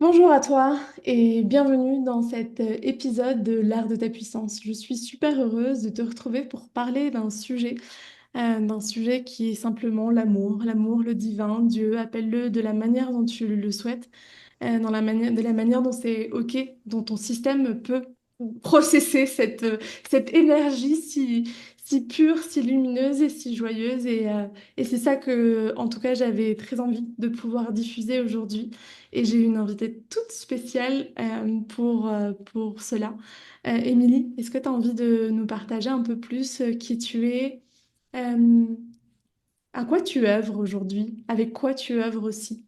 Bonjour à toi et bienvenue dans cet épisode de l'art de ta puissance. Je suis super heureuse de te retrouver pour parler d'un sujet qui est simplement l'amour, le divin, Dieu, appelle-le de la manière dont tu le souhaites, de la manière dont c'est OK, dont ton système peut processer cette énergie si pure, si lumineuse et si joyeuse. Et c'est ça que, en tout cas, j'avais très envie de pouvoir diffuser aujourd'hui. Et j'ai une invitée toute spéciale pour cela. Émilie, est-ce que tu as envie de nous partager un peu plus qui tu es? Euh, à quoi tu œuvres aujourd'hui? Avec quoi tu œuvres aussi?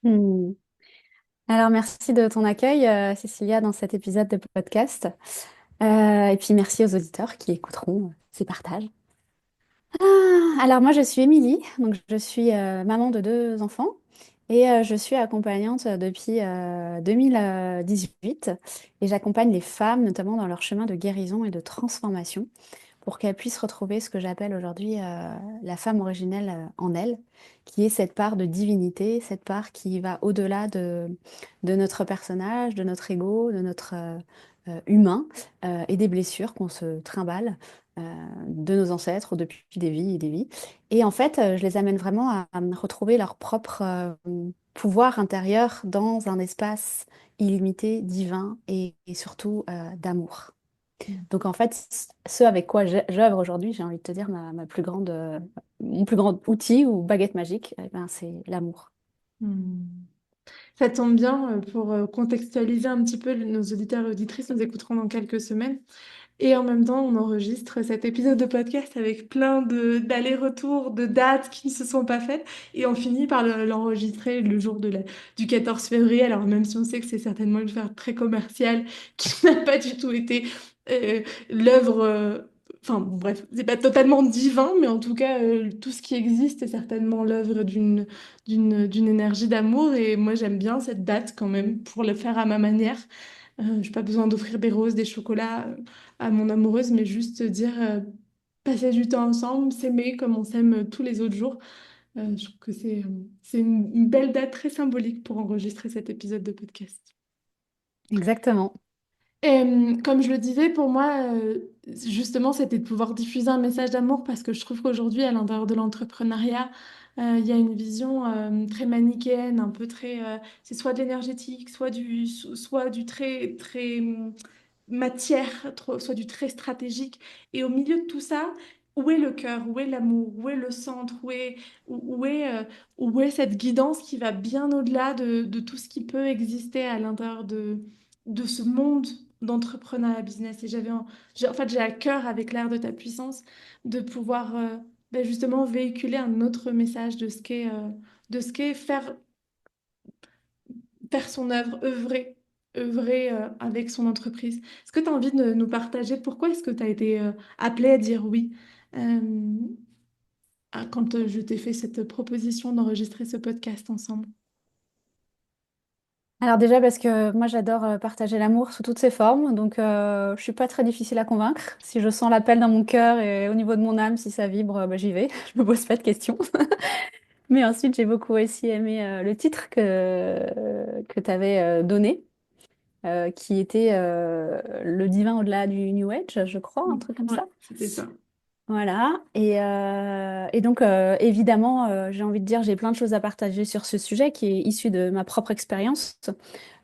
Hmm. Alors, merci de ton accueil, Cécilia, dans cet épisode de podcast. Et puis, merci aux auditeurs qui écouteront ces partages. Alors, moi, je suis Émilie, donc je suis maman de deux enfants et je suis accompagnante depuis 2018 et j'accompagne les femmes, notamment dans leur chemin de guérison et de transformation, pour qu'elles puissent retrouver ce que j'appelle aujourd'hui la femme originelle en elles, qui est cette part de divinité, cette part qui va au-delà de notre personnage, de notre ego, de notre humain et des blessures qu'on se trimballe de nos ancêtres depuis des vies et des vies. Et en fait, je les amène vraiment à retrouver leur propre pouvoir intérieur dans un espace illimité, divin et surtout d'amour. Donc en fait, ce avec quoi j'œuvre aujourd'hui, j'ai envie de te dire, ma plus grande, mon plus grand outil ou baguette magique, eh ben, c'est l'amour. Hmm. Ça tombe bien pour contextualiser un petit peu nos auditeurs et auditrices, nous écouterons dans quelques semaines. Et en même temps, on enregistre cet épisode de podcast avec plein d'allers-retours, de dates qui ne se sont pas faites. Et on finit par l'enregistrer le jour du 14 février. Alors même si on sait que c'est certainement une affaire très commerciale qui n'a pas du tout été l'œuvre... Enfin bon, bref, c'est pas totalement divin, mais en tout cas, tout ce qui existe est certainement l'œuvre d'une énergie d'amour. Et moi, j'aime bien cette date quand même pour le faire à ma manière. J'ai pas besoin d'offrir des roses, des chocolats à mon amoureuse, mais juste dire passer du temps ensemble, s'aimer comme on s'aime tous les autres jours. Je trouve que c'est une belle date très symbolique pour enregistrer cet épisode de podcast. Exactement. Et comme je le disais, pour moi, justement, c'était de pouvoir diffuser un message d'amour parce que je trouve qu'aujourd'hui, à l'intérieur de l'entrepreneuriat, il y a une vision très manichéenne, un peu très, c'est soit de l'énergétique, soit du très, très matière, soit du très stratégique. Et au milieu de tout ça, où est le cœur, où est l'amour, où est le centre, où est cette guidance qui va bien au-delà de tout ce qui peut exister à l'intérieur de ce monde d'entrepreneuriat business. Et en fait, j'ai à cœur, avec l'art de ta puissance, de pouvoir ben justement véhiculer un autre message de ce qu'est faire son œuvre, œuvrer avec son entreprise. Est-ce que tu as envie de nous partager pourquoi est-ce que tu as été appelée à dire oui euh, quand je t'ai fait cette proposition d'enregistrer ce podcast ensemble? Alors déjà parce que moi j'adore partager l'amour sous toutes ses formes, donc je suis pas très difficile à convaincre. Si je sens l'appel dans mon cœur et au niveau de mon âme, si ça vibre, bah, j'y vais. Je me pose pas de questions. Mais ensuite j'ai beaucoup aussi aimé le titre que tu avais donné, qui était Le divin au-delà du New Age, je crois, un truc comme Ouais, ça. c'était ça. Voilà, et donc évidemment, j'ai envie de dire, j'ai plein de choses à partager sur ce sujet qui est issu de ma propre expérience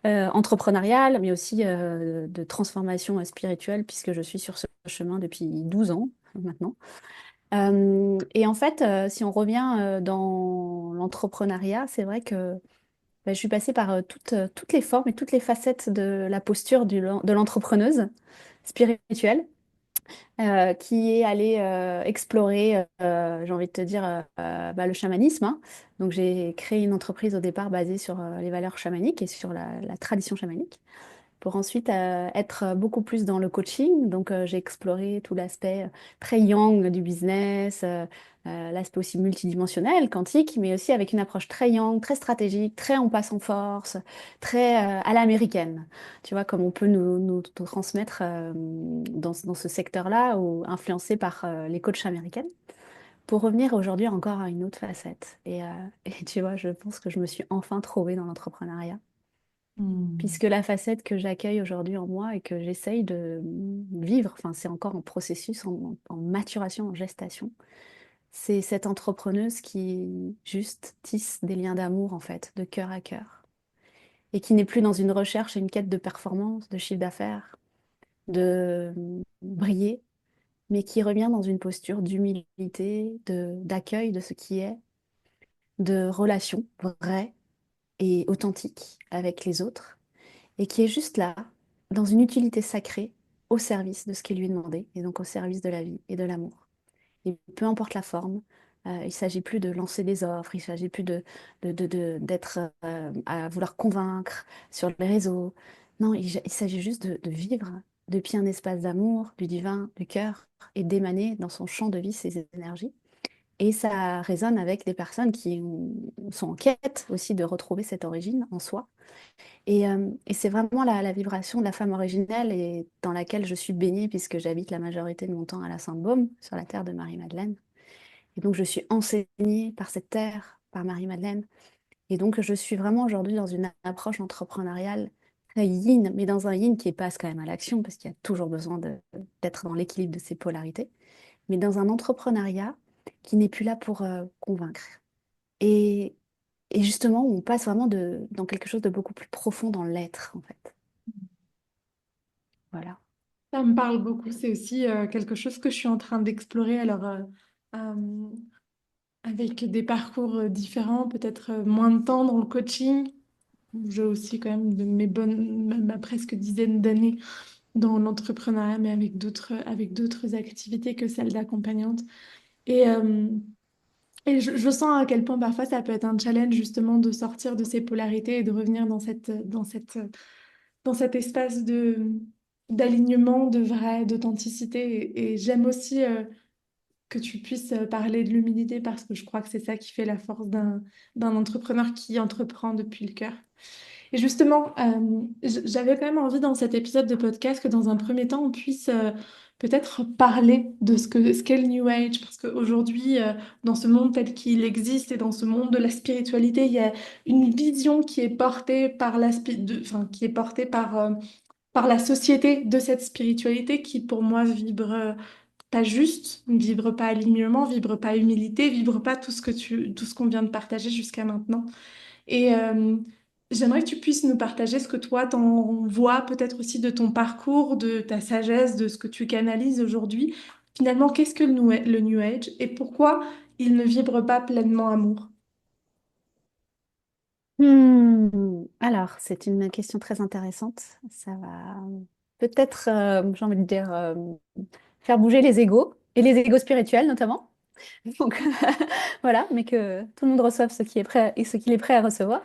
entrepreneuriale, mais aussi de transformation spirituelle, puisque je suis sur ce chemin depuis 12 ans maintenant. Et en fait, si on revient dans l'entrepreneuriat, c'est vrai que je suis passée par toutes les formes et toutes les facettes de la posture de l'entrepreneuse spirituelle qui est allé explorer, j'ai envie de te dire, bah, le chamanisme, hein. Donc j'ai créé une entreprise au départ basée sur les valeurs chamaniques et sur la tradition chamanique, pour ensuite être beaucoup plus dans le coaching. Donc j'ai exploré tout l'aspect très yang du business, l'aspect aussi multidimensionnel, quantique, mais aussi avec une approche très yang, très stratégique, très en passe en force, très à l'américaine. Tu vois, comme on peut nous transmettre dans ce secteur-là ou influencé par les coachs américaines. Pour revenir aujourd'hui encore à une autre facette. Et tu vois, je pense que je me suis enfin trouvée dans l'entrepreneuriat. Hmm. puisque la facette que j'accueille aujourd'hui en moi et que j'essaye de vivre, enfin c'est encore en processus, en maturation, en gestation, c'est cette entrepreneuse qui juste tisse des liens d'amour en fait, de cœur à cœur, et qui n'est plus dans une recherche et une quête de performance, de chiffre d'affaires, de briller, mais qui revient dans une posture d'humilité, d'accueil de ce qui est, de relation vraie et authentique avec les autres, et qui est juste là, dans une utilité sacrée, au service de ce qui lui est demandé, et donc au service de la vie et de l'amour. Et peu importe la forme, il ne s'agit plus de lancer des offres, il ne s'agit plus d'être à vouloir convaincre sur les réseaux. Non, il s'agit juste de vivre depuis un espace d'amour, du divin, du cœur, et d'émaner dans son champ de vie ces énergies. Et ça résonne avec des personnes qui sont en quête aussi de retrouver cette origine en soi. Et c'est vraiment la vibration de la femme originelle et dans laquelle je suis baignée puisque j'habite la majorité de mon temps à la Sainte-Baume, sur la terre de Marie-Madeleine. Et donc je suis enseignée par cette terre, par Marie-Madeleine. Et donc je suis vraiment aujourd'hui dans une approche entrepreneuriale très yin, mais dans un yin qui passe quand même à l'action parce qu'il y a toujours besoin d'être dans l'équilibre de ces polarités, mais dans un entrepreneuriat qui n'est plus là pour convaincre. Et, et justement, on passe vraiment dans quelque chose de beaucoup plus profond dans l'être, en fait. Voilà. Ça me parle beaucoup. C'est aussi quelque chose que je suis en train d'explorer. Alors, euh, avec des parcours différents, peut-être moins de temps dans le coaching. J'ai aussi quand même mes bonnes, ma presque dizaine d'années dans l'entrepreneuriat, mais avec d'autres activités que celles d'accompagnante. Et, euh, et je sens à quel point parfois ça peut être un challenge justement de sortir de ces polarités et de revenir dans cet espace d'alignement, de vrai, d'authenticité. Et j'aime aussi que tu puisses parler de l'humilité parce que je crois que c'est ça qui fait la force d'un entrepreneur qui entreprend depuis le cœur. Et justement, j'avais quand même envie dans cet épisode de podcast que dans un premier temps, on puisse peut-être parler de ce qu'est le New Age, parce qu'aujourd'hui, dans ce monde tel qu'il existe et dans ce monde de la spiritualité, il y a une vision qui est portée par enfin, qui est portée par la société de cette spiritualité qui, pour moi, vibre pas juste, vibre pas alignement, vibre pas humilité, vibre pas tout ce qu'on vient de partager jusqu'à maintenant. Et j'aimerais que tu puisses nous partager ce que toi t'en vois, peut-être aussi de ton parcours, de ta sagesse, de ce que tu canalises aujourd'hui. Finalement, qu'est-ce que le New Age et pourquoi il ne vibre pas pleinement amour? Alors, c'est une question très intéressante. Ça va peut-être, j'ai envie de dire, faire bouger les égos, et les égos spirituels notamment. Donc, voilà, mais que tout le monde reçoive ce qui est prêt et ce qu'il est prêt à recevoir.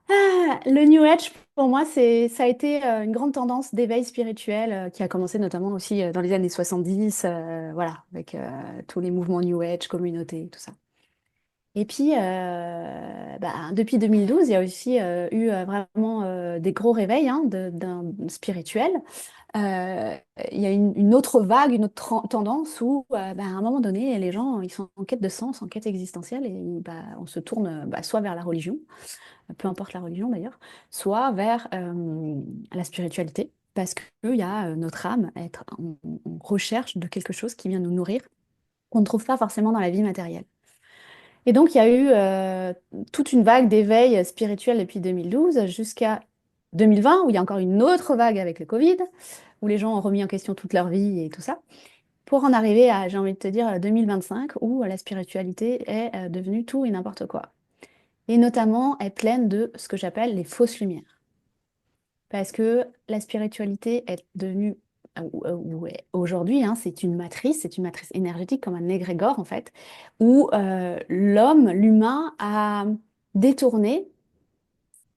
Le New Age, pour moi, ça a été une grande tendance d'éveil spirituel qui a commencé notamment aussi dans les années 70, voilà, avec tous les mouvements New Age, communauté, tout ça. Et puis, depuis 2012, il y a aussi eu vraiment des gros réveils hein, spirituels. Euh, il y a une autre vague, une autre tendance où, à un moment donné, les gens, ils sont en quête de sens, en quête existentielle, et on se tourne soit vers la religion, peu importe la religion d'ailleurs, soit vers la spiritualité, parce qu'il y a notre âme, on recherche de quelque chose qui vient nous nourrir, qu'on ne trouve pas forcément dans la vie matérielle. Et donc, il y a eu toute une vague d'éveil spirituel depuis 2012 jusqu'à 2020, où il y a encore une autre vague avec le Covid, où les gens ont remis en question toute leur vie et tout ça, pour en arriver à, j'ai envie de te dire, 2025, où la spiritualité est devenue tout et n'importe quoi. Et notamment est pleine de ce que j'appelle les fausses lumières. Parce que la spiritualité est devenue, ouais, aujourd'hui, hein, c'est une matrice énergétique comme un égrégore en fait, où l'humain a détourné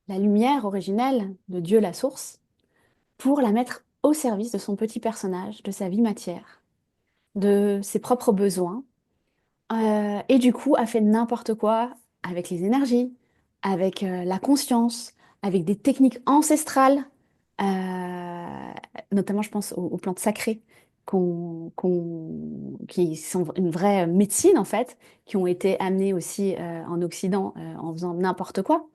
la lumière originelle de Dieu la source pour la mettre au service de son petit personnage, de sa vie matière, de ses propres besoins, et du coup a fait n'importe quoi avec les énergies, avec la conscience, avec des techniques ancestrales, notamment je pense aux plantes sacrées qui sont une vraie médecine en fait, qui ont été amenées aussi en Occident en faisant n'importe quoi.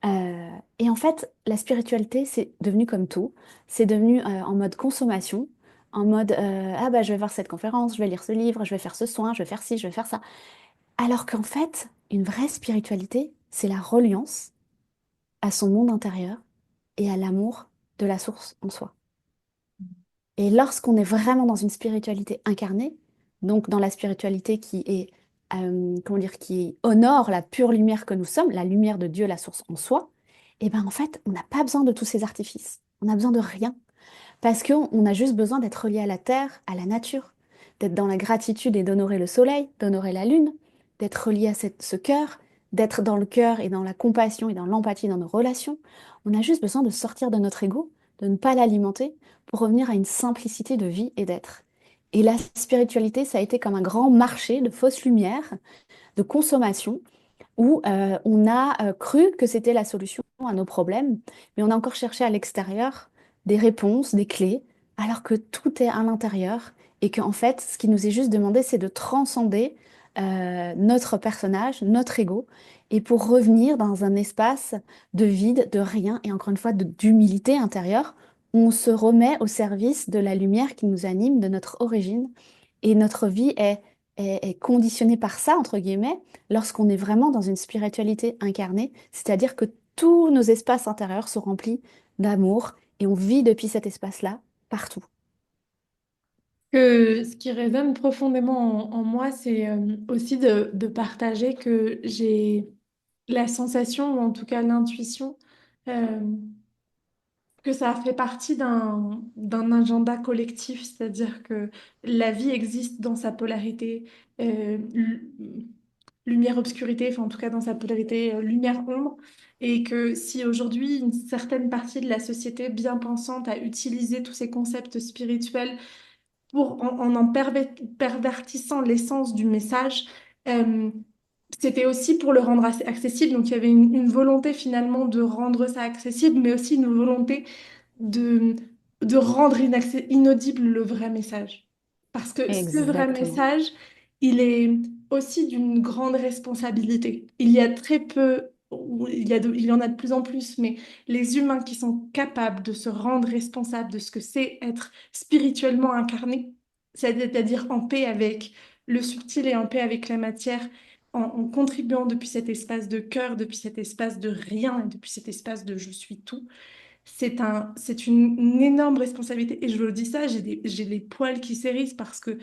Et en fait, la spiritualité, c'est devenu comme tout. C'est devenu en mode consommation, en mode ah bah je vais voir cette conférence, je vais lire ce livre, je vais faire ce soin, je vais faire ci, je vais faire ça. Alors qu'en fait, une vraie spiritualité, c'est la reliance à son monde intérieur et à l'amour de la source en soi. Et lorsqu'on est vraiment dans une spiritualité incarnée, donc dans la spiritualité qui est, comment dire, qui honore la pure lumière que nous sommes, la lumière de Dieu, la source en soi, et ben en fait, on n'a pas besoin de tous ces artifices. On n'a besoin de rien. Parce qu'on a juste besoin d'être relié à la terre, à la nature, d'être dans la gratitude et d'honorer le soleil, d'honorer la lune, d'être relié à ce cœur, d'être dans le cœur et dans la compassion et dans l'empathie dans nos relations. On a juste besoin de sortir de notre ego, de ne pas l'alimenter, pour revenir à une simplicité de vie et d'être. Et la spiritualité, ça a été comme un grand marché de fausses lumières, de consommation, où on a cru que c'était la solution à nos problèmes, mais on a encore cherché à l'extérieur des réponses, des clés, alors que tout est à l'intérieur et qu'en fait, ce qui nous est juste demandé, c'est de transcender notre personnage, notre ego, et pour revenir dans un espace de vide, de rien, et encore une fois, d'humilité intérieure, où on se remet au service de la lumière qui nous anime, de notre origine, et notre vie est conditionnée par ça, entre guillemets, lorsqu'on est vraiment dans une spiritualité incarnée, c'est-à-dire que tous nos espaces intérieurs sont remplis d'amour et on vit depuis cet espace-là partout. Ce qui résonne profondément en moi, c'est aussi de partager que j'ai la sensation, ou en tout cas l'intuition, euh, que ça fait partie d'un agenda collectif, c'est-à-dire que la vie existe dans sa polarité lumière-obscurité, enfin en tout cas dans sa polarité lumière-ombre, et que si aujourd'hui une certaine partie de la société bien pensante a utilisé tous ces concepts spirituels pervertissant l'essence du message, euh, c'était aussi pour le rendre accessible. Donc il y avait une volonté finalement de rendre ça accessible, mais aussi une volonté de, de rendre inaudible le vrai message. Parce que ce vrai Exactement. message, il est aussi d'une grande responsabilité. Il y a très peu, ou il y en a de plus en plus, mais les humains qui sont capables de se rendre responsables de ce que c'est être spirituellement incarné, c'est-à-dire en paix avec le subtil et en paix avec la matière, en contribuant depuis cet espace de cœur, depuis cet espace de rien, et depuis cet espace de je suis tout. C'est une énorme responsabilité. Et je le dis ça, j'ai les poils qui s'érissent parce que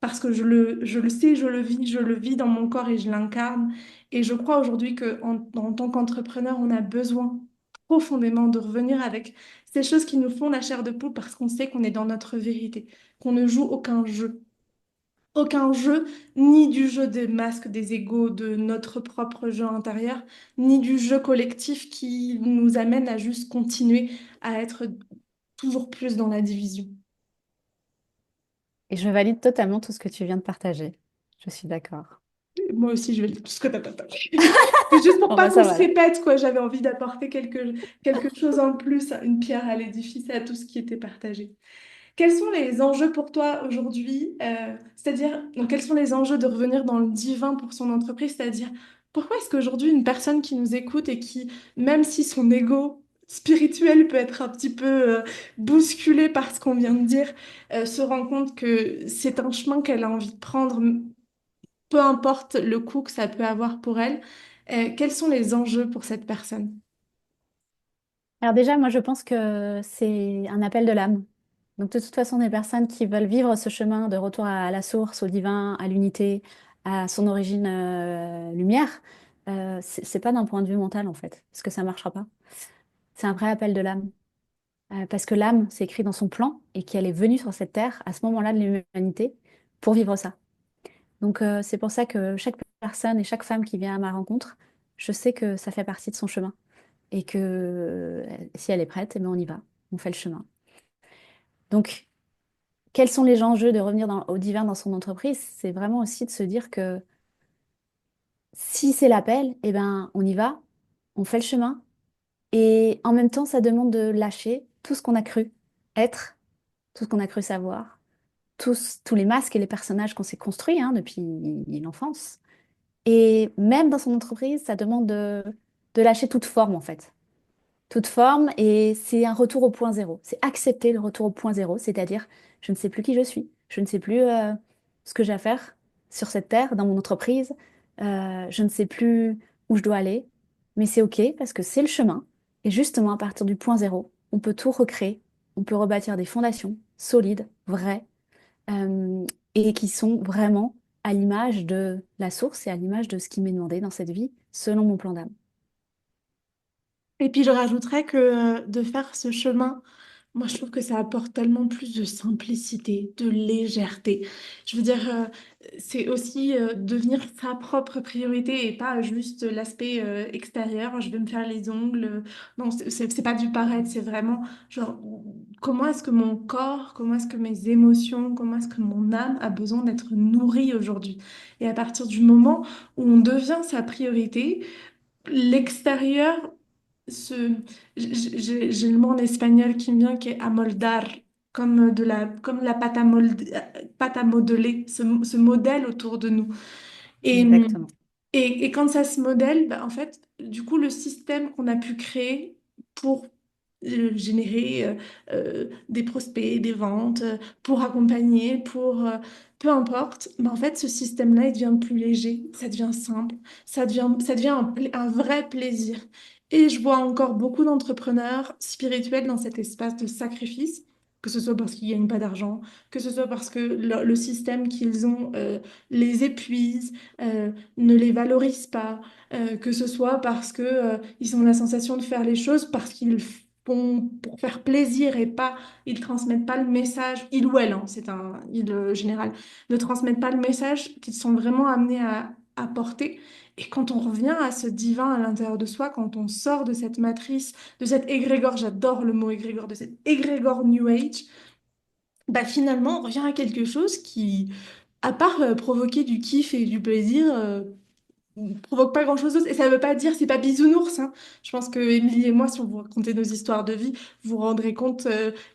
je le sais, je le vis dans mon corps et je l'incarne. Et je crois aujourd'hui en tant qu'entrepreneur, on a besoin profondément de revenir avec ces choses qui nous font la chair de poule parce qu'on sait qu'on est dans notre vérité, qu'on ne joue aucun jeu. Aucun jeu, ni du jeu des masques, des égos, de notre propre jeu intérieur, ni du jeu collectif qui nous amène à juste continuer à être toujours plus dans la division. Et je valide totalement tout ce que tu viens de partager. Je suis d'accord. Moi aussi, je vais dire tout ce que t'as pas parlé. C'est juste pour Bon, pas bah qu'on ça se va alors. répète, quoi. J'avais envie d'apporter quelque chose en plus, une pierre à l'édifice, à tout ce qui était partagé. Quels sont les enjeux pour toi aujourd'hui? C'est-à-dire, donc, quels sont les enjeux de revenir dans le divin pour son entreprise? C'est-à-dire, pourquoi est-ce qu'aujourd'hui, une personne qui nous écoute et qui, même si son ego spirituel peut être un petit peu bousculé par ce qu'on vient de dire, se rend compte que c'est un chemin qu'elle a envie de prendre, peu importe le coût que ça peut avoir pour elle, quels sont les enjeux pour cette personne? Alors déjà, moi je pense que c'est un appel de l'âme. Donc de toute façon, des personnes qui veulent vivre ce chemin de retour à la source, au divin, à l'unité, à son origine lumière, c'est pas d'un point de vue mental en fait, parce que ça marchera pas. C'est un vrai appel de l'âme. Parce que l'âme, c'est écrit dans son plan et qu'elle est venue sur cette terre à ce moment-là de l'humanité pour vivre ça. Donc c'est pour ça que chaque personne et chaque femme qui vient à ma rencontre, je sais que ça fait partie de son chemin et que si elle est prête, eh bien, on y va, on fait le chemin. Donc, quels sont les enjeux de revenir au divin dans son entreprise? C'est vraiment aussi de se dire que si c'est l'appel, eh ben, on y va, on fait le chemin. Et en même temps, ça demande de lâcher tout ce qu'on a cru être, tout ce qu'on a cru savoir, tous les masques et les personnages qu'on s'est construits depuis l'enfance. Et même dans son entreprise, ça demande de de lâcher toute forme en fait. Toute forme et c'est un retour au point zéro. C'est accepter le retour au point zéro, c'est-à-dire je ne sais plus qui je suis, je ne sais plus ce que j'ai à faire sur cette terre, dans mon entreprise, je ne sais plus où je dois aller, mais c'est OK parce que c'est le chemin. Et justement, à partir du point zéro, on peut tout recréer, on peut rebâtir des fondations solides, vraies, euh, et qui sont vraiment à l'image de la source et à l'image de ce qui m'est demandé dans cette vie, selon mon plan d'âme. Et puis je rajouterais que de faire ce chemin, moi je trouve que ça apporte tellement plus de simplicité, de légèreté. Je veux dire, c'est aussi devenir sa propre priorité et pas juste l'aspect extérieur. Je vais me faire les ongles. Non, c'est pas du paraître, c'est vraiment genre comment est-ce que mon corps, comment est-ce que mes émotions, comment est-ce que mon âme a besoin d'être nourrie aujourd'hui. Et à partir du moment où on devient sa priorité, l'extérieur ce, j'ai le mot en espagnol qui me vient qui est amoldar, comme la pâte à modeler, ce modèle autour de nous. Et, Exactement. et quand ça se modèle, bah, en fait, du coup, le système qu'on a pu créer pour générer des prospects, des ventes, pour accompagner, peu importe, bah, en fait, ce système-là, il devient plus léger, ça devient simple, ça devient un vrai plaisir. Et je vois encore beaucoup d'entrepreneurs spirituels dans cet espace de sacrifice, que ce soit parce qu'ils gagnent pas d'argent, que ce soit parce que le système qu'ils ont les épuise, ne les valorise pas, que ce soit parce que ils ont la sensation de faire les choses parce qu'ils font pour faire plaisir et pas, ils transmettent pas le message, il ou elle, hein, c'est un il général, ne transmettent pas le message qu'ils sont vraiment amenés à porter. Et quand on revient à ce divin à l'intérieur de soi, quand on sort de cette matrice, de cette égrégore, j'adore le mot égrégore, de cette égrégore New Age, bah finalement on revient à quelque chose qui, à part provoquer du kiff et du plaisir, provoque pas grand-chose d'autre. Et ça veut pas dire, c'est pas bisounours, hein. Je pense que Émilie et moi, si on vous racontait nos histoires de vie, vous vous rendrez compte,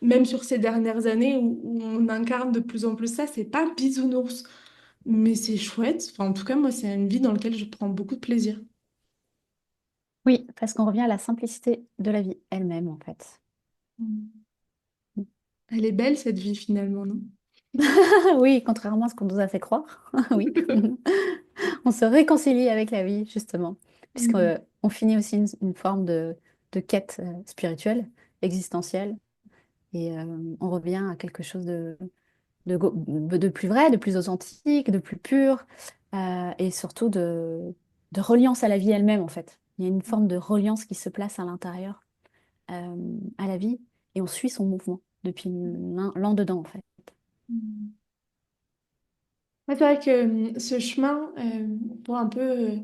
même sur ces dernières années où on incarne de plus en plus ça, c'est pas bisounours. Mais c'est chouette. Enfin, en tout cas, moi, c'est une vie dans laquelle je prends beaucoup de plaisir. Oui, parce qu'on revient à la simplicité de la vie elle-même, en fait. Mm. Elle est belle, cette vie, finalement, non? Oui, contrairement à ce qu'on nous a fait croire. Oui. On se réconcilie avec la vie, justement, puisque Mm. on finit aussi une forme de quête spirituelle, existentielle, et on revient à quelque chose de plus vrai, de plus authentique, de plus pur, et surtout de reliance à la vie elle-même, en fait. Il y a une forme de reliance qui se place à l'intérieur, à la vie, et on suit son mouvement depuis l'an dedans, en fait. Mm. Ouais, c'est vrai que ce chemin, pour un peu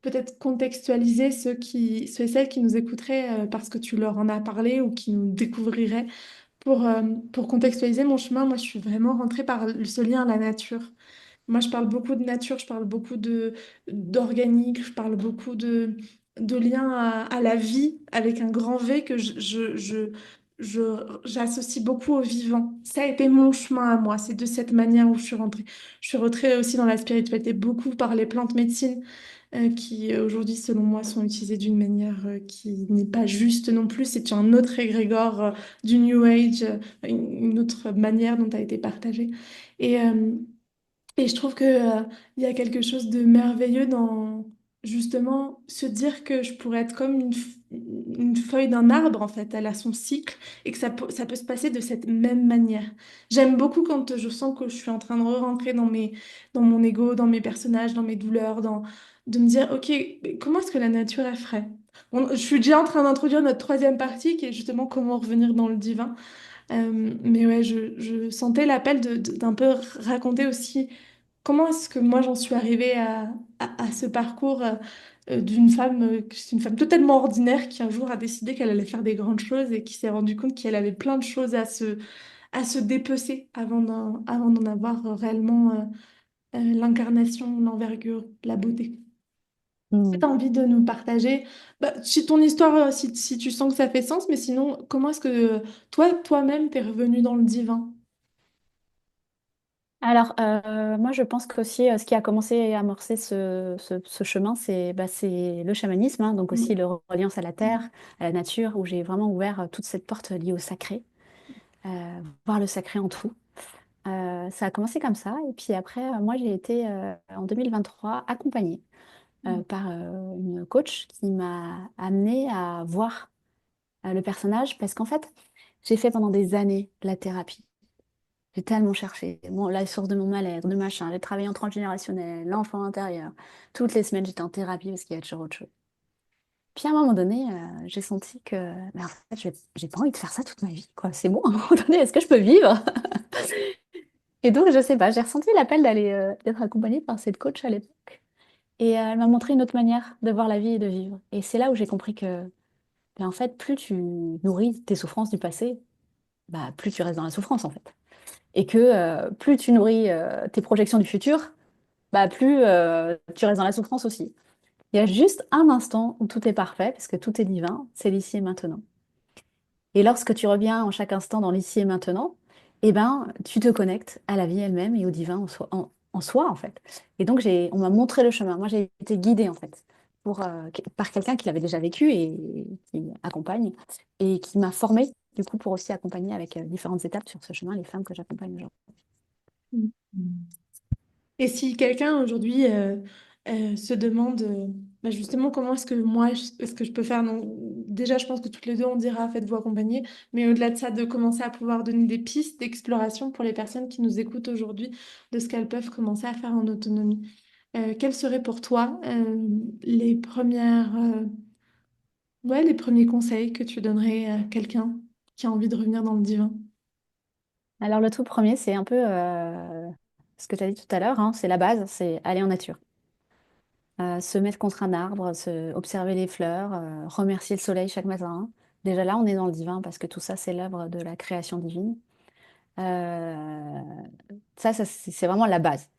peut-être contextualiser ceux et celles qui nous écouteraient parce que tu leur en as parlé ou qui nous découvriraient, pour contextualiser mon chemin, moi je suis vraiment rentrée par ce lien à la nature. Moi, je parle beaucoup de nature, je parle beaucoup d'organique, je parle beaucoup de lien à la vie avec un grand V que j'associe beaucoup au vivant. Ça a été mon chemin à moi. C'est de cette manière où je suis rentrée. Je suis rentrée aussi dans la spiritualité beaucoup par les plantes médecines qui aujourd'hui, selon moi, sont utilisées d'une manière qui n'est pas juste non plus. C'est un autre égrégore du New Age, une autre manière dont a été partagée. Et, euh, et je trouve que, il y a quelque chose de merveilleux dans justement se dire que je pourrais être comme une feuille d'un arbre, en fait. Elle a son cycle et que ça peut se passer de cette même manière. J'aime beaucoup quand je sens que je suis en train de re-rentrer dans mon ego, dans mes personnages, dans mes douleurs, de me dire, OK, mais comment est-ce que la nature est ferait? Je suis déjà en train d'introduire notre troisième partie qui est justement comment revenir dans le divin. Mais ouais, je sentais l'appel d'un peu raconter aussi comment est-ce que moi j'en suis arrivée à ce parcours d'une femme, c'est une femme totalement ordinaire qui un jour a décidé qu'elle allait faire des grandes choses et qui s'est rendue compte qu'elle avait plein de choses à se dépecer avant d'en avoir réellement l'incarnation, l'envergure, la beauté. Tu Mm. as envie de nous partager si ton histoire, si tu sens que ça fait sens, mais sinon, comment est-ce que toi, toi-même, t'es revenu dans le divin? Alors, moi, je pense qu'aussi, ce qui a commencé à amorcer ce chemin, c'est le chamanisme, hein, donc aussi Mm. le reliance à la terre, à la nature, où j'ai vraiment ouvert toute cette porte liée au sacré, voir le sacré en tout. Ça a commencé comme ça, et puis après, moi, j'ai été en 2023 accompagnée par une coach qui m'a amenée à voir le personnage, parce qu'en fait, j'ai fait pendant des années de la thérapie. J'ai tellement cherché la source de mon mal-être, de machin. J'ai travaillé en transgénérationnel, l'enfant intérieur. Toutes les semaines, j'étais en thérapie parce qu'il y a toujours autre chose. Puis à un moment donné, j'ai senti que, en fait, j'ai pas envie de faire ça toute ma vie, quoi. C'est bon, à un moment donné, est-ce que je peux vivre? Et donc, je sais pas, j'ai ressenti l'appel d'être accompagnée par cette coach à l'époque. Et elle m'a montré une autre manière de voir la vie et de vivre. Et c'est là où j'ai compris que, en fait, plus tu nourris tes souffrances du passé, bah, plus tu restes dans la souffrance, en fait. Et que plus tu nourris tes projections du futur, bah, plus tu restes dans la souffrance aussi. Il y a juste un instant où tout est parfait, parce que tout est divin, c'est l'ici et maintenant. Et lorsque tu reviens en chaque instant dans l'ici et maintenant, eh ben, tu te connectes à la vie elle-même et au divin en soi, en fait. Et donc, on m'a montré le chemin. Moi, j'ai été guidée, en fait, par quelqu'un qui l'avait déjà vécu et qui accompagne, et qui m'a formée, du coup, pour aussi accompagner avec différentes étapes sur ce chemin les femmes que j'accompagne aujourd'hui. Mm. Et si quelqu'un aujourd'hui se demande bah, justement comment est-ce que moi, est-ce que je peux faire, non, déjà je pense que toutes les deux on dira faites-vous accompagner, mais au-delà de ça, de commencer à pouvoir donner des pistes d'exploration pour les personnes qui nous écoutent aujourd'hui, de ce qu'elles peuvent commencer à faire en autonomie. Quels seraient pour toi les ouais, les premiers conseils que tu donnerais à quelqu'un qui a envie de revenir dans le divin? Alors, le tout premier, c'est un peu ce que tu as dit tout à l'heure, hein, c'est la base, c'est aller en nature. Se mettre contre un arbre, observer les fleurs, remercier le soleil chaque matin. Déjà là, on est dans le divin parce que tout ça, c'est l'œuvre de la création divine. Euh, c'est vraiment la base.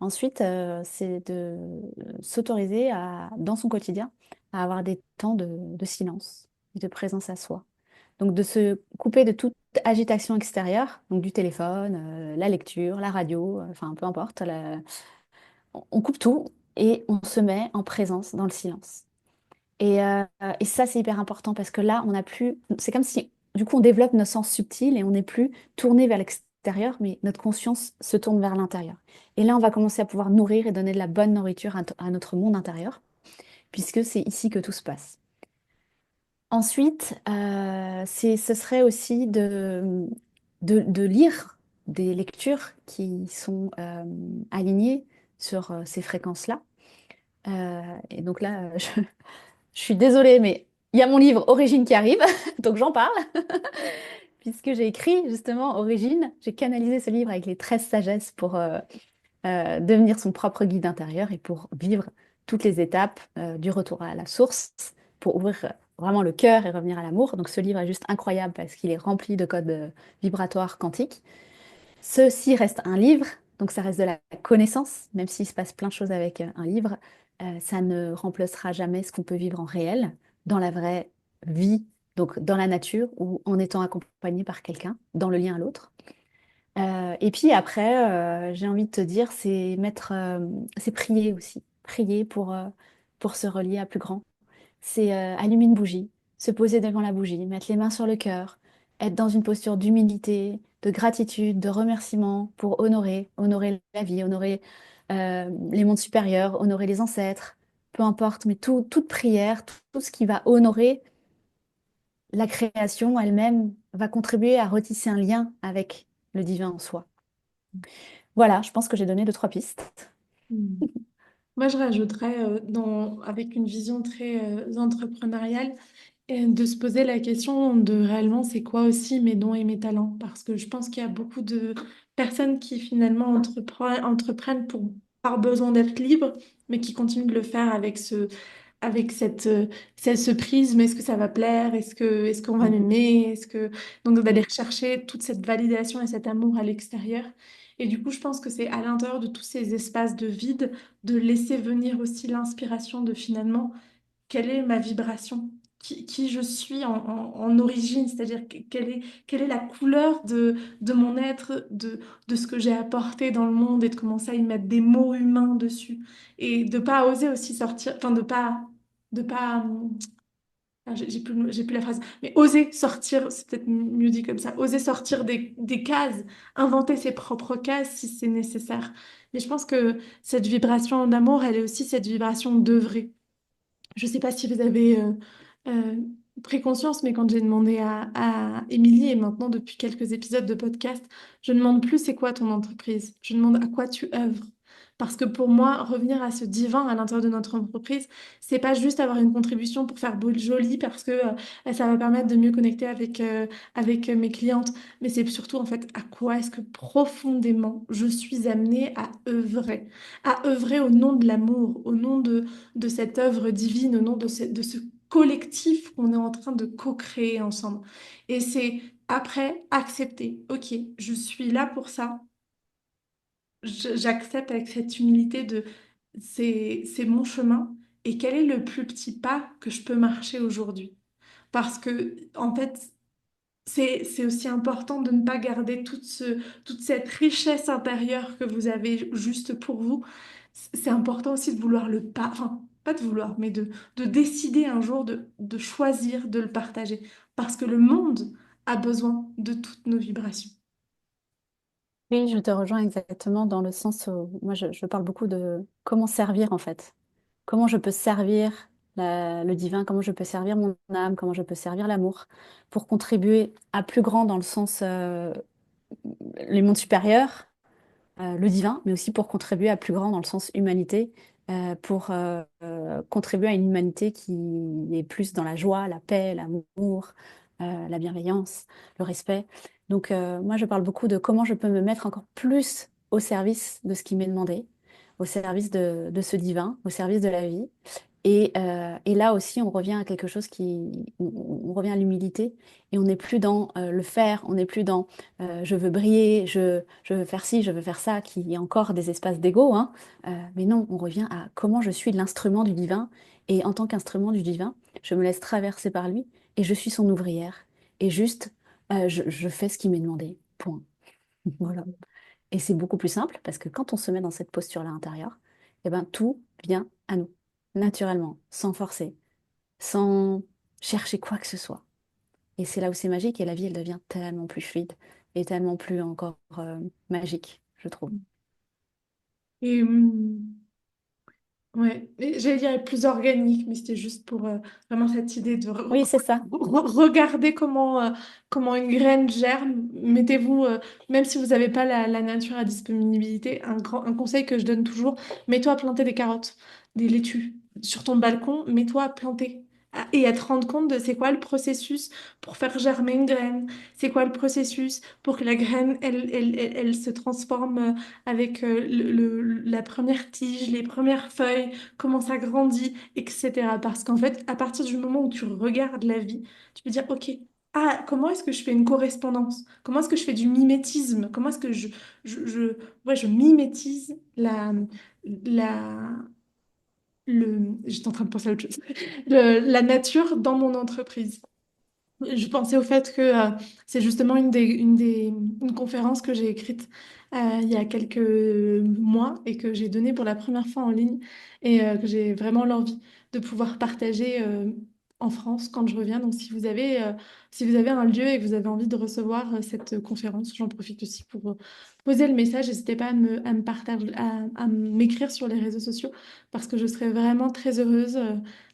Ensuite, c'est de s'autoriser dans son quotidien à avoir des temps de silence et de présence à soi. Donc de se couper de toute agitation extérieure, donc du téléphone, la lecture, la radio, enfin peu importe. On coupe tout et on se met en présence dans le silence. Et ça, c'est hyper important parce que là, on n'a plus. C'est comme si, du coup, on développe nos sens subtils et on n'est plus tourné vers l'extérieur, mais notre conscience se tourne vers l'intérieur. Et là, on va commencer à pouvoir nourrir et donner de la bonne nourriture à notre monde intérieur, puisque c'est ici que tout se passe. Ensuite, ce serait aussi de lire des lectures qui sont alignées sur ces fréquences-là. Et donc là, je suis désolée, mais il y a mon livre Origine qui arrive, donc j'en parle, puisque j'ai écrit justement Origine. J'ai canalisé ce livre avec les 13 sagesses pour devenir son propre guide intérieur et pour vivre toutes les étapes du retour à la source, pour ouvrir vraiment le cœur et revenir à l'amour. Donc ce livre est juste incroyable parce qu'il est rempli de codes vibratoires quantiques. Ceci reste un livre, donc ça reste de la connaissance, même s'il se passe plein de choses avec un livre, ça ne remplacera jamais ce qu'on peut vivre en réel, dans la vraie vie, donc dans la nature ou en étant accompagné par quelqu'un, dans le lien à l'autre. Et puis après, j'ai envie de te dire, c'est prier aussi, prier pour se relier à plus grand. C'est allumer une bougie, se poser devant la bougie, mettre les mains sur le cœur, être dans une posture d'humilité, de gratitude, de remerciement pour honorer la vie, honorer les mondes supérieurs, honorer les ancêtres, peu importe, mais toute prière, tout ce qui va honorer la création elle-même va contribuer à retisser un lien avec le divin en soi. Voilà, je pense que j'ai donné deux, trois pistes. Mm. Moi, je rajouterais avec une vision très entrepreneuriale, et de se poser la question de réellement c'est quoi aussi mes dons et mes talents. Parce que je pense qu'il y a beaucoup de personnes qui finalement entreprennent par besoin d'être libres, mais qui continuent de le faire avec ce prisme, est-ce que ça va plaire, est-ce qu'on va m'aimer, donc d'aller rechercher toute cette validation et cet amour à l'extérieur. Et du coup, je pense que c'est à l'intérieur de tous ces espaces de vide de laisser venir aussi l'inspiration de finalement quelle est ma vibration? qui je suis en origine, c'est-à-dire quelle est la couleur de mon être, de ce que j'ai apporté dans le monde et de commencer à y mettre des mots humains dessus et de pas oser aussi sortir, enfin de pas, j'ai plus la phrase, mais oser sortir, c'est peut-être mieux dit comme ça, oser sortir des cases, inventer ses propres cases si c'est nécessaire. Mais je pense que cette vibration d'amour, elle est aussi cette vibration d'œuvrer. Je ne sais pas si vous avez euh, pris conscience, mais quand j'ai demandé à Émilie, et maintenant depuis quelques épisodes de podcast, je ne demande plus c'est quoi ton entreprise, je demande à quoi tu œuvres. Parce que pour moi, revenir à ce divin à l'intérieur de notre entreprise, c'est pas juste avoir une contribution pour faire beau et joli parce que ça va permettre de mieux connecter avec mes clientes, mais c'est surtout en fait à quoi est-ce que profondément je suis amenée à œuvrer au nom de l'amour, au nom de cette œuvre divine, au nom de ce collectif qu'on est en train de co-créer ensemble. Et c'est après accepter, ok, je suis là pour ça, j'accepte avec cette humilité de c'est mon chemin et quel est le plus petit pas que je peux marcher aujourd'hui. Parce que, en fait, c'est aussi important de ne pas garder toute cette richesse intérieure que vous avez juste pour vous. C'est important aussi de vouloir le pas, enfin, pas de vouloir, mais de décider un jour de choisir de le partager. Parce que le monde a besoin de toutes nos vibrations. Oui, je te rejoins exactement dans le sens où moi je parle beaucoup de comment servir en fait. Comment je peux servir le divin, comment je peux servir mon âme, comment je peux servir l'amour pour contribuer à plus grand dans le sens les mondes supérieurs, le divin, mais aussi pour contribuer à plus grand dans le sens humanité, pour contribuer à une humanité qui est plus dans la joie, la paix, l'amour, la bienveillance, le respect. Donc moi, je parle beaucoup de comment je peux me mettre encore plus au service de ce qui m'est demandé, au service de ce divin, au service de la vie. Et là aussi, on revient à quelque chose on revient à l'humilité et on n'est plus dans le faire, on n'est plus dans je veux briller, je veux faire ci, je veux faire ça, qui est encore des espaces d'ego, hein. Mais non, on revient à comment je suis l'instrument du divin. Et en tant qu'instrument du divin, je me laisse traverser par lui et je suis son ouvrière. Et juste, je fais ce qui m'est demandé. Point. Voilà. Et c'est beaucoup plus simple parce que quand on se met dans cette posture-là intérieure, eh ben, tout vient à nous, naturellement, sans forcer, sans chercher quoi que ce soit. Et c'est là où c'est magique et la vie, elle devient tellement plus fluide et tellement plus encore magique, je trouve. Et ouais, et j'allais dire plus organique, mais c'était juste pour vraiment cette idée de Oui, c'est ça. regarder comment une graine germe. Mettez-vous, même si vous n'avez pas la nature à disponibilité, un conseil que je donne toujours, mets-toi à planter des carottes, des laitues sur ton balcon, mets-toi à planter. Et à te rendre compte de c'est quoi le processus pour faire germer une graine, c'est quoi le processus pour que la graine, elle se transforme avec la première tige, les premières feuilles, comment ça grandit, etc. Parce qu'en fait, à partir du moment où tu regardes la vie, tu peux dire, OK, ah, comment est-ce que je fais une correspondance? Comment est-ce que je fais du mimétisme? Comment est-ce que ouais, je mimétise la, j'étais en train de penser à autre chose, la nature dans mon entreprise. Je pensais au fait que c'est justement une conférence que j'ai écrite il y a quelques mois et que j'ai donnée pour la première fois en ligne et que j'ai vraiment l'envie de pouvoir partager en France quand je reviens. Donc si vous avez un lieu et que vous avez envie de recevoir cette conférence, j'en profite aussi pour poser le message. N'hésitez pas à me partager, à m'écrire sur les réseaux sociaux parce que je serais vraiment très heureuse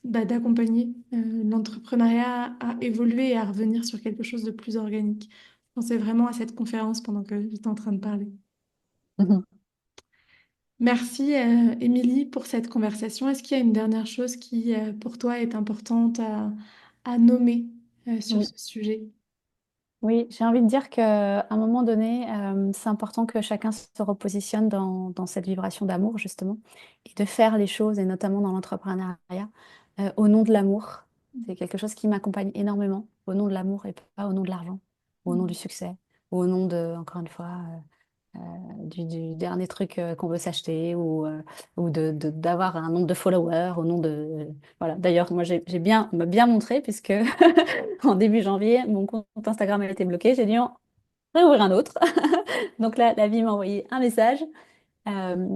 d'accompagner l'entrepreneuriat à évoluer et à revenir sur quelque chose de plus organique. Je pensais vraiment à cette conférence pendant que j'étais en train de parler. Mhm. Merci, Émilie, pour cette conversation. Est-ce qu'il y a une dernière chose qui, pour toi, est importante à nommer sur Oui, ce sujet? oui, j'ai envie de dire qu'à un moment donné, c'est important que chacun se repositionne dans cette vibration d'amour, justement, et de faire les choses, et notamment dans l'entrepreneuriat, au nom de l'amour. C'est quelque chose qui m'accompagne énormément, au nom de l'amour et pas au nom de l'argent, ou au nom du succès, ou au nom de, encore une fois, du dernier truc qu'on veut s'acheter ou d'avoir un nombre de followers au nom de... Voilà. D'ailleurs, moi, m'a bien montré puisque en début janvier, mon compte Instagram a été bloqué. J'ai dû en réouvrir un autre. Donc là, la vie m'a envoyé un message euh,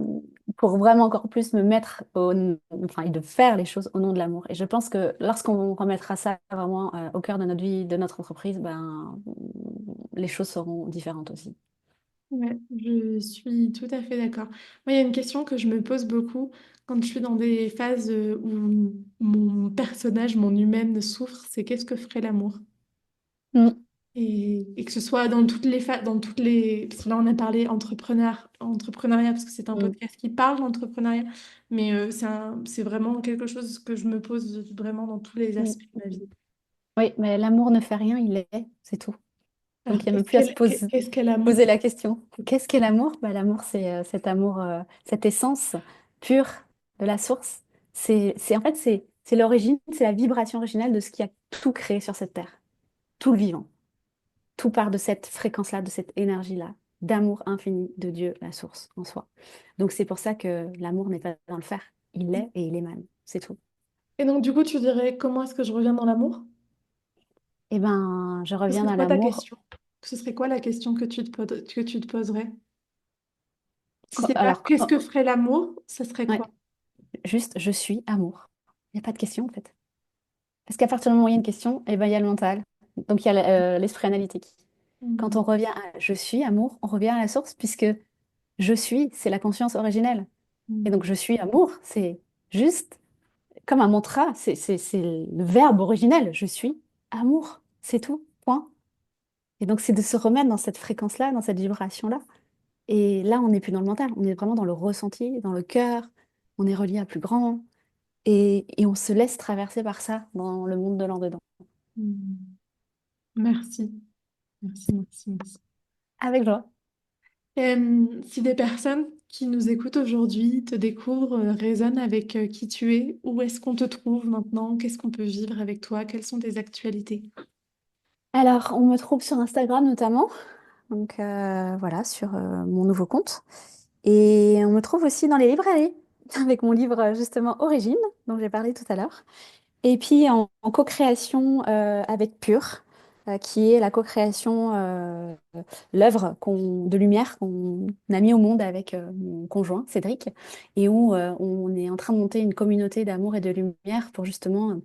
pour vraiment encore plus me mettre enfin, et de faire les choses au nom de l'amour. Et je pense que lorsqu'on remettra ça vraiment au cœur de notre vie, de notre entreprise, ben, les choses seront différentes aussi. Ouais, je suis tout à fait d'accord. Moi, il y a une question que je me pose beaucoup quand je suis dans des phases où mon personnage, mon humaine souffre, c'est qu'est-ce que ferait l'amour? Mm, Et que ce soit dans toutes les phases, dans toutes les... Parce que là, on a parlé entrepreneuriat, parce que c'est un mm, podcast qui parle d'entrepreneuriat, mais c'est vraiment quelque chose que je me pose vraiment dans tous les aspects mm. de ma vie. Oui, mais l'amour ne fait rien, il est, c'est tout. Alors, Donc il n'y a même plus à se qu'est-ce qu'est l'amour? poser la question. Qu'est-ce qu'est l'amour? Bah, l'amour, c'est cet amour, cette essence pure de la source. En fait, c'est l'origine, c'est la vibration originelle de ce qui a tout créé sur cette terre, tout le vivant. Tout part de cette fréquence-là, de cette énergie-là, d'amour infini de Dieu, la source en soi. Donc c'est pour ça que l'amour n'est pas dans le faire. Il l'est et il émane. C'est tout. Et donc, du coup, tu dirais, comment est-ce que je reviens dans l'amour? Eh ben, je Ce reviens serait dans quoi ta l'amour. question? Ce serait quoi la question que tu te poserais? Si c'est pas Alors, qu'est-ce que ferait l'amour, ce serait ouais, quoi? juste, je suis amour. Il n'y a pas de question en fait. Parce qu'à partir du moment où il y a une question, eh ben, il y a le mental. Donc il y a l'esprit analytique. Quand Hmm. on revient à je suis amour, on revient à la source puisque je suis, c'est la conscience originelle. Et Hmm. donc je suis amour, c'est juste comme un mantra, c'est le verbe originel. Je suis amour, c'est tout, point. Et donc c'est de se remettre dans cette fréquence-là, dans cette vibration-là. Et là, on n'est plus dans le mental, on est vraiment dans le ressenti, dans le cœur, on est relié à plus grand. Et on se laisse traverser par ça dans le monde de l'en-dedans. Hmm. Merci. Merci, merci, merci. Avec joie. Si des personnes qui nous écoutent aujourd'hui te découvrent, résonnent avec qui tu es, où est-ce qu'on te trouve maintenant? Qu'est-ce qu'on peut vivre avec toi? Quelles sont tes actualités? Alors, on me trouve sur Instagram notamment, donc voilà, sur mon nouveau compte. Et on me trouve aussi dans les librairies, avec mon livre justement Origine, dont j'ai parlé tout à l'heure. Et puis en co-création avec Pure, qui est la co-création, l'œuvre de lumière qu'on a mis au monde avec mon conjoint Cédric, et où on est en train de monter une communauté d'amour et de lumière pour justement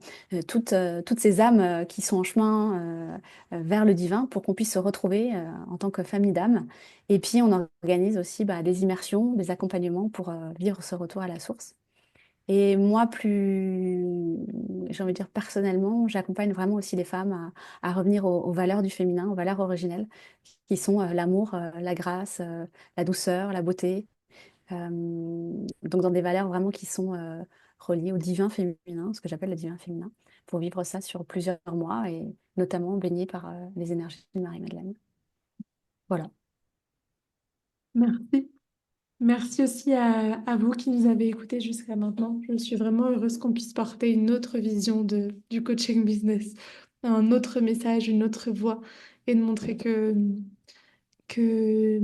toutes ces âmes qui sont en chemin vers le divin, pour qu'on puisse se retrouver en tant que famille d'âmes. Et puis on organise aussi bah, des immersions, des accompagnements pour vivre ce retour à la source. Et moi, j'ai envie de dire personnellement, j'accompagne vraiment aussi les femmes à revenir aux valeurs du féminin, aux valeurs originelles, qui sont l'amour, la grâce, la douceur, la beauté. Donc dans des valeurs vraiment qui sont reliées au divin féminin, ce que j'appelle le divin féminin, pour vivre ça sur plusieurs mois et notamment baigné par les énergies de Marie-Madeleine. Voilà. Merci. Merci aussi à vous qui nous avez écoutés jusqu'à maintenant. Je suis vraiment heureuse qu'on puisse porter une autre vision du coaching business, un autre message, une autre voix, et de montrer que de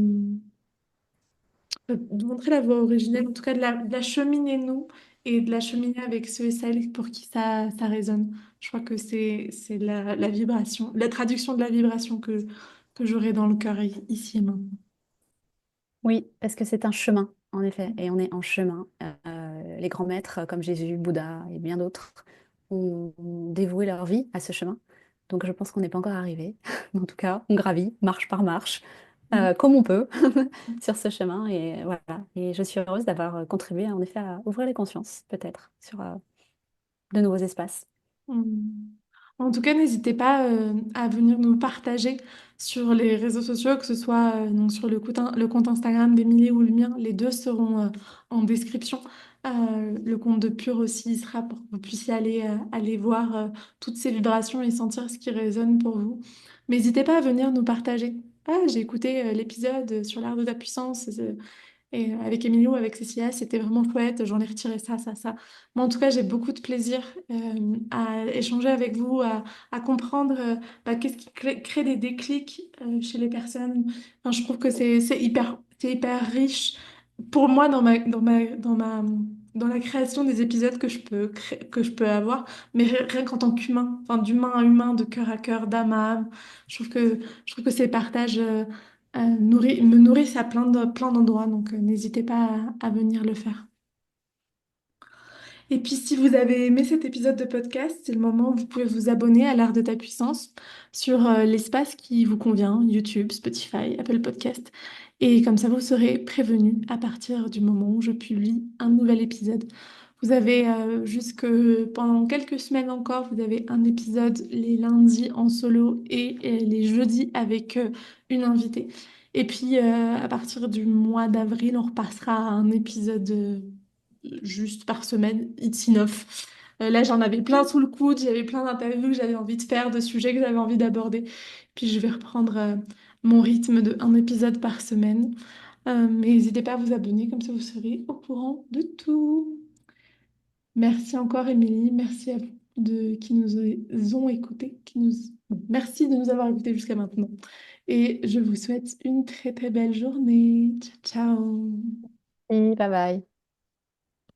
montrer la voie originelle, en tout cas de la cheminer nous et de la cheminer avec ceux et celles pour qui ça résonne. Je crois que c'est la vibration, la traduction de la vibration que j'aurai dans le cœur ici et maintenant. Oui, parce que c'est un chemin, en effet, et on est en chemin. Les grands maîtres, comme Jésus, Bouddha et bien d'autres, ont dévoué leur vie à ce chemin. Donc je pense qu'on n'est pas encore arrivé. En tout cas, on gravit marche par marche, comme on peut, sur ce chemin. Et voilà. Et je suis heureuse d'avoir contribué, en effet, à ouvrir les consciences, peut-être, sur de nouveaux espaces. Hmm. En tout cas, n'hésitez pas à venir nous partager sur les réseaux sociaux, que ce soit donc sur le compte Instagram d'Emilie ou le mien. Les deux seront en description. Le compte de Pure aussi y sera pour que vous puissiez aller voir toutes ces vibrations et sentir ce qui résonne pour vous. Mais n'hésitez pas à venir nous partager. Ah, j'ai écouté l'épisode sur l'art de la puissance. Et avec Emilio, avec Cécilia, c'était vraiment chouette. J'en ai retiré ça, ça, ça. Moi, en tout cas, j'ai beaucoup de plaisir à échanger avec vous, à comprendre qu'est-ce qui crée des déclics chez les personnes. Enfin, je trouve que c'est hyper. C'est hyper riche pour moi dans la création des épisodes que que je peux avoir, mais rien qu'en tant qu'humain, enfin d'humain à humain, de cœur à cœur, d'âme à âme. Je trouve que ces partages me nourrissent à plein d'endroits, donc n'hésitez pas à venir le faire. Et puis, si vous avez aimé cet épisode de podcast, c'est le moment où vous pouvez vous abonner à l'Art de ta puissance sur l'espace qui vous convient, YouTube, Spotify, Apple Podcast. Et comme ça, vous serez prévenu à partir du moment où je publie un nouvel épisode. Vous avez jusque pendant quelques semaines encore, vous avez un épisode les lundis en solo et les jeudis avec une invitée. Et puis, à partir du mois d'avril, on repassera à un épisode juste par semaine, it's enough. Là, j'en avais plein sous le coude, j'avais plein d'interviews que j'avais envie de faire, de sujets que j'avais envie d'aborder. Puis je vais reprendre mon rythme de un épisode par semaine. Mais n'hésitez pas à vous abonner, comme ça vous serez au courant de tout. Merci encore, Émilie. Merci à vous qui nous ont écoutés. Merci de nous avoir écoutés jusqu'à maintenant. Et je vous souhaite une très très belle journée. Ciao, ciao. Et bye bye.